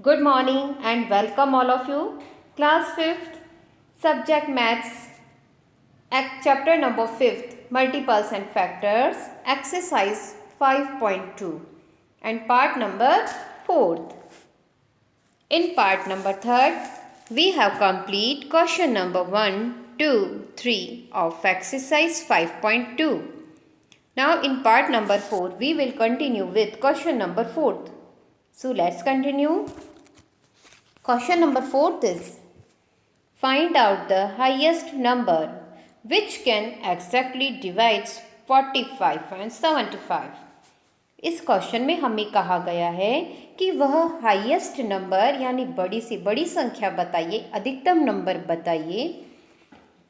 Good morning and welcome all of you. Class 5th, Subject Maths, Chapter number 5th, Multiples and Factors, Exercise 5.2 and part number 4th. In part number 3rd, we have complete question number 1, 2, 3 of exercise 5.2. Now in part number 4, we will continue with question number 4th. So let's continue. Question number 4th is, find out the highest number which can exactly divides 45 and 75. इस question में हमें कहा गया है कि वह highest number यानी बड़ी से बड़ी संख्या बताइए, अधिकतम नंबर बताइए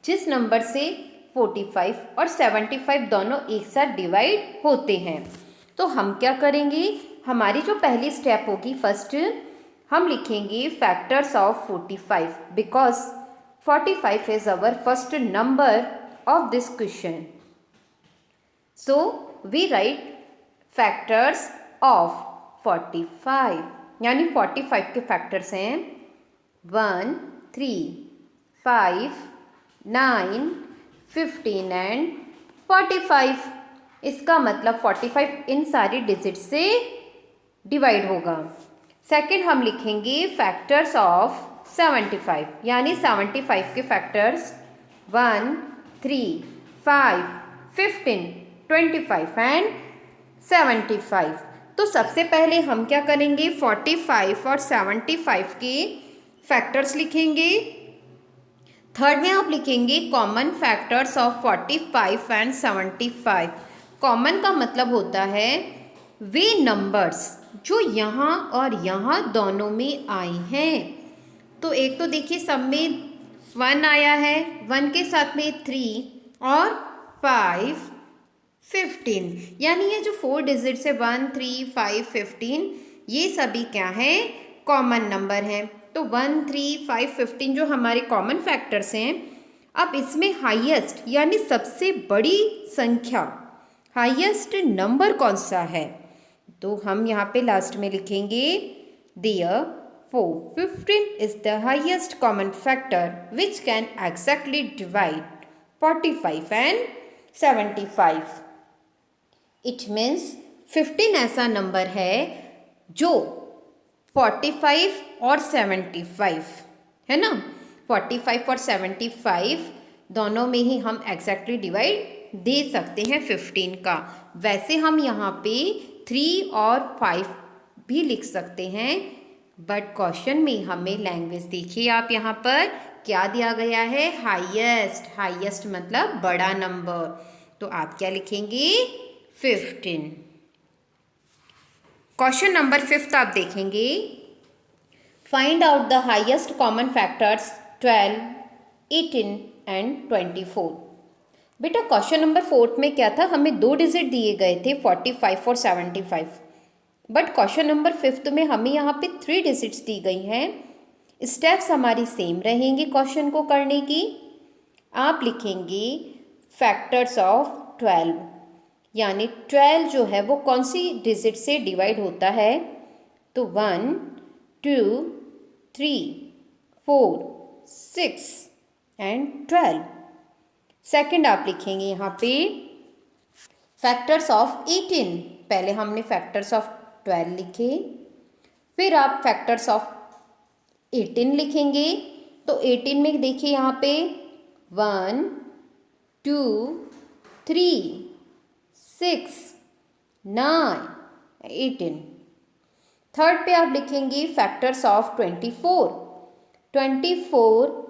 जिस नंबर से 45 और 75 दोनों एक साथ डिवाइड होते हैं। तो हम क्या करेंगे, हमारी जो पहली स्टेप होगी, फर्स्ट हम लिखेंगे factors of 45 because 45 is our first number of this question. So we write factors of 45 यानी 45 के फैक्टर्स हैं 1, 3, 5, 9, 15 एंड 45। इसका मतलब 45 इन सारी डिजिट से डिवाइड होगा। सेकंड हम लिखेंगे फैक्टर्स ऑफ 75 यानी 75 के फैक्टर्स 1, 3, 5, 15, 25 एंड 75। तो सबसे पहले हम क्या करेंगे, 45 और 75 के फैक्टर्स लिखेंगे। थर्ड में आप लिखेंगे common factors of 45 and 75। Common का मतलब होता है वे नंबर्स जो यहाँ और यहाँ दोनों में आए हैं। तो एक तो देखिए सब में 1 आया है, 1 के साथ में 3 और 5, 15 यानी ये जो 4 डिजिट्स है 1, 3, 5, 15 ये सभी क्या है, कॉमन नंबर हैं। तो 1, 3, 5, 15 जो हमारे कॉमन फैक्टर्स हैं। अब इसमें हाईएस्ट यानी सबसे बड़ी संख्या, हाईएस्ट नंबर कौन सा है, तो हम यहाँ पे लास्ट में लिखेंगे therefore 15 is the highest common factor which can exactly divide 45 and 75. It means 15 ऐसा नंबर है जो 45 और 75 है ना, 45 और 75 दोनों में ही हम एग्जैक्टली डिवाइड दे सकते हैं 15 का। वैसे हम यहाँ पे 3 और 5 भी लिख सकते हैं, बट क्वेश्चन में हमें लैंग्वेज देखिए आप यहाँ पर क्या दिया गया है, हाईएस्ट। हाईएस्ट मतलब बड़ा नंबर, तो आप क्या लिखेंगे 15। क्वेश्चन नंबर 5 आप देखेंगे, find out the highest common factors 12, 18 and 24। बेटा क्वेश्चन नंबर 4 में क्या था, हमें 2 डिजिट दिए गए थे 45 और 75, बट क्वेश्चन नंबर 5 में हमें यहाँ पे 3 डिजिट्स दी गई हैं। स्टेप्स हमारी सेम रहेंगी क्वेश्चन को करने की। आप लिखेंगे फैक्टर्स ऑफ 12 यानी 12 जो है वो कौन सी डिजिट से डिवाइड होता है, तो 1, 2, 3, 4, 6 एंड 12। सेकंड आप लिखेंगे यहाँ पे फैक्टर्स ऑफ 18। पहले हमने फैक्टर्स ऑफ 12 लिखे, फिर आप फैक्टर्स ऑफ 18 लिखेंगे। तो 18 में देखिए यहाँ पे 1, 2, 3, 6, 9, 18। थर्ड पे आप लिखेंगे फैक्टर्स ऑफ 24। 24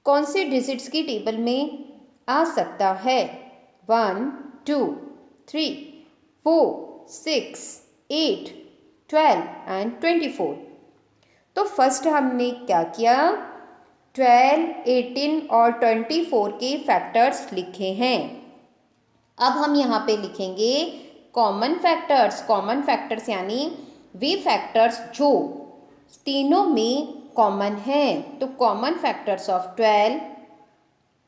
कौन से डिजिट्स की टेबल में आ सकता है, 1, 2, 3, 4, 6, 8, 12 एंड 24। तो फर्स्ट हमने क्या किया, 12, 18 और 24 के फैक्टर्स लिखे हैं। अब हम यहाँ पे लिखेंगे कॉमन फैक्टर्स। कॉमन फैक्टर्स यानी वे फैक्टर्स जो तीनों में कॉमन हैं। तो कॉमन फैक्टर्स ऑफ 12,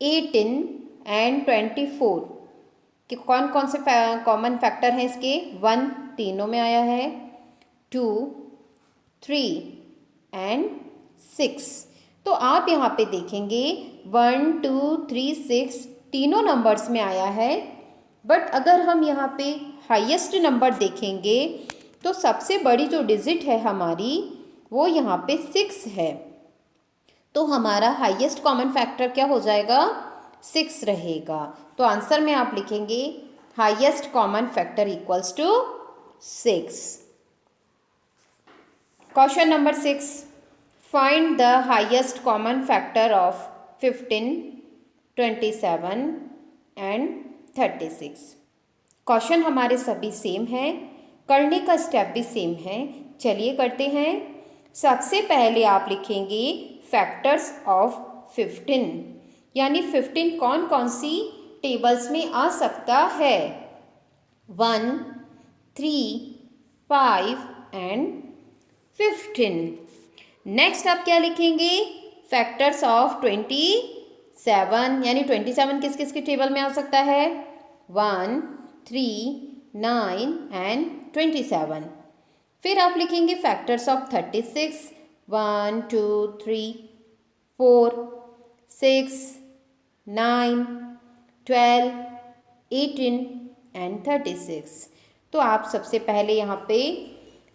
18 एंड 24 कि कौन कौन से कॉमन फैक्टर हैं इसके, 1 तीनों में आया है, 2, 3 एंड 6। तो आप यहाँ पे देखेंगे 1 2 3 6 तीनों नंबर्स में आया है, बट अगर हम यहाँ पे हाईएस्ट नंबर देखेंगे तो सबसे बड़ी जो डिजिट है हमारी वो यहाँ पे 6 है। तो हमारा हाईएस्ट कॉमन फैक्टर क्या हो जाएगा? 6 रहेगा। तो आंसर में आप लिखेंगे highest common factor equals to 6। Question number 6, find the highest common factor of 15, 27 and 36। Question हमारे सभी सेम हैं, करने का स्टेप भी सेम है। चलिए करते हैं। सबसे पहले आप लिखेंगे फैक्टर्स ऑफ 15, यानी 15 कौन कौन सी टेबल्स में आ सकता है? 1, 3, 5 एंड 15। नेक्स्ट आप क्या लिखेंगे? फैक्टर्स ऑफ 27, यानी 27 किस किस की टेबल में आ सकता है? 1, 3, 9 एंड 27। फिर आप लिखेंगे फैक्टर्स ऑफ 36, 1 2 3 4 6 9 12 18 एंड 36। तो आप सबसे पहले यहाँ पे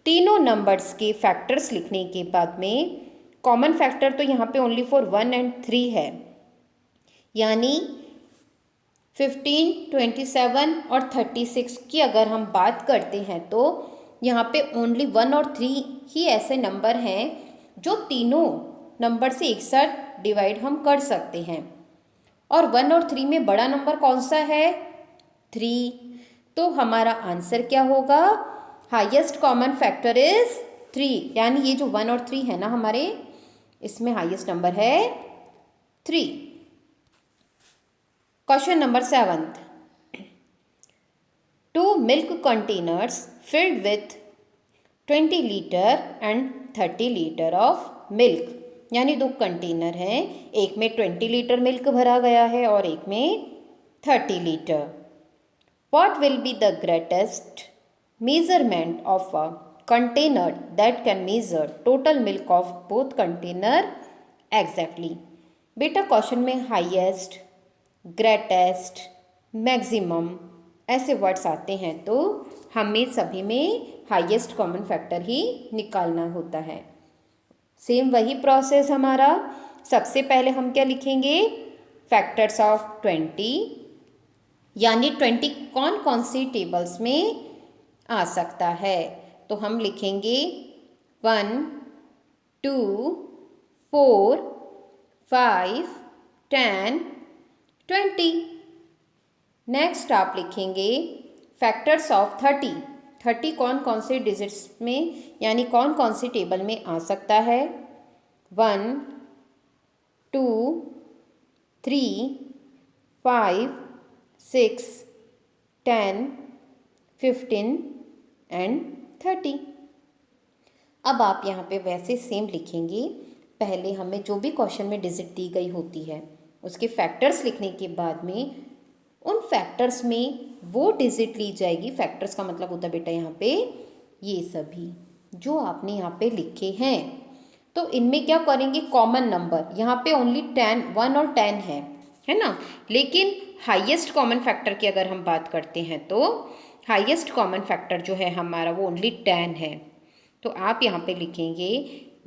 तीनों नंबर्स के फैक्टर्स लिखने के बाद में कॉमन फैक्टर तो यहाँ पे ओनली फॉर 1 एंड 3 है, यानी 15, 27 और 36 की अगर हम बात करते हैं तो यहाँ पे ओनली 1 और 3 ही ऐसे नंबर हैं जो तीनों नंबर से एक साथ डिवाइड हम कर सकते हैं। और 1 और 3 में बड़ा नंबर कौन सा है? 3। तो हमारा आंसर क्या होगा? हाईएस्ट कॉमन फैक्टर इज 3, यानी ये जो 1 और 3 है ना हमारे, इसमें हाईएस्ट नंबर है 3। Question number 7, 2 milk containers filled with 20 litre and 30 litre of milk, यानी 2 कंटेनर हैं, एक में 20 लीटर मिल्क भरा गया है और एक में 30 litre. What will be the greatest measurement of a container that can measure total milk of both container exactly? बेटा क्वेश्चन में हाईएस्ट, ग्रेटेस्ट, मैक्सिमम ऐसे वर्ड्स आते हैं तो हमें सभी में हाईएस्ट कॉमन फैक्टर ही निकालना होता है। सेम वही प्रोसेस हमारा। सबसे पहले हम क्या लिखेंगे? फैक्टर्स ऑफ 20, यानी 20 कौन कौन सी टेबल्स में आ सकता है? तो हम लिखेंगे 1 2 4 5 10 20। नेक्स्ट आप लिखेंगे फैक्टर्स ऑफ 30, 30 कौन कौन से डिजिट्स में, यानी कौन कौन सी टेबल में आ सकता है? 1 2 3 5 6 10 15 एंड 30। अब आप यहाँ पे वैसे सेम लिखेंगे। पहले हमें जो भी क्वेश्चन में डिजिट दी गई होती है उसके फैक्टर्स लिखने के बाद में उन फैक्टर्स में वो डिजिट ली जाएगी। फैक्टर्स का मतलब होता है बेटा यहाँ पे ये सभी जो आपने यहाँ पे लिखे हैं। तो इनमें क्या करेंगे? कॉमन नंबर, यहाँ पे ओनली 10, 1 और 10 है ना, लेकिन हाईएस्ट कॉमन फैक्टर की अगर हम बात करते हैं तो हाईएस्ट कॉमन फैक्टर जो है हमारा वो ओनली 10 है। तो आप यहाँ पे लिखेंगे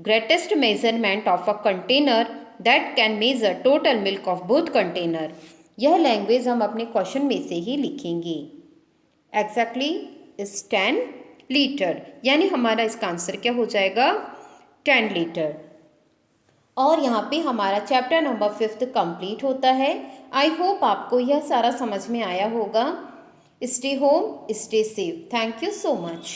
greatest measurement of a container that can measure total milk of both container. यह लैंग्वेज हम अपने क्वेश्चन में से ही लिखेंगे। एग्जैक्टली इज 10 लीटर, यानी हमारा इसका आंसर क्या हो जाएगा? 10 लीटर। और यहाँ पे हमारा चैप्टर नंबर 5 कंप्लीट होता है। आई होप आपको यह सारा समझ में आया होगा। Stay home, stay safe. Thank you so much.